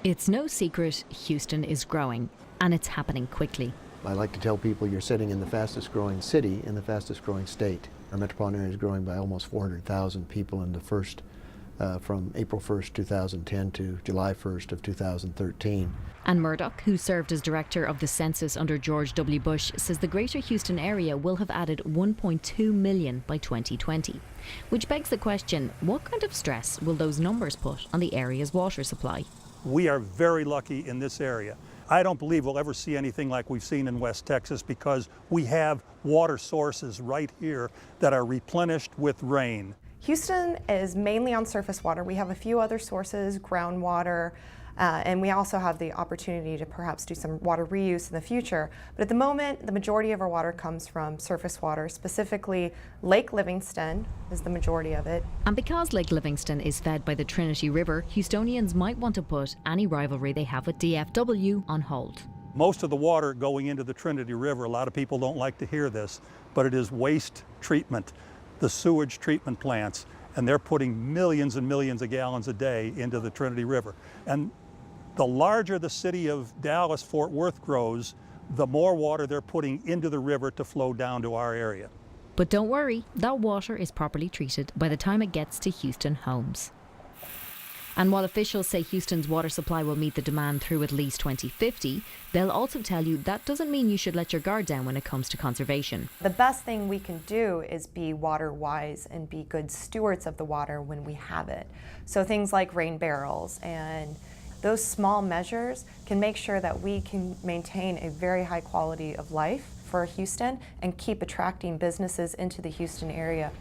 It's no secret Houston is growing, and it's happening quickly. I like to tell people you're sitting in the fastest growing city in the fastest growing state. Our metropolitan area is growing by almost 400,000 people in the first, from April 1st, 2010 to July 1st of 2013. And Murdock, who served as director of the census under George W. Bush, says the greater Houston area will have added 1.2 million by 2020. Which begs the question, what kind of stress will those numbers put on the area's water supply? We are very lucky in this area. I don't believe we'll ever see anything like we've seen in West Texas because we have water sources right here that are replenished with rain. Houston is mainly on surface water. We have a few other sources, groundwater, and we also have the opportunity to perhaps do some water reuse in the future. But at the moment, the majority of our water comes from surface water, specifically Lake Livingston is the majority of it. And because Lake Livingston is fed by the Trinity River, Houstonians might want to put any rivalry they have with DFW on hold. Most of the water going into the Trinity River, a lot of people don't like to hear this, but it is waste treatment, the sewage treatment plants, and they're putting millions and millions of gallons a day into the Trinity River. And the larger the city of Dallas-Fort Worth grows, the more water they're putting into the river to flow down to our area. But don't worry, that water is properly treated by the time it gets to Houston homes. And while officials say Houston's water supply will meet the demand through at least 2050, they'll also tell you that doesn't mean you should let your guard down when it comes to conservation. The best thing we can do is be water wise and be good stewards of the water when we have it. So things like rain barrels and those small measures can make sure that we can maintain a very high quality of life for Houston and keep attracting businesses into the Houston area.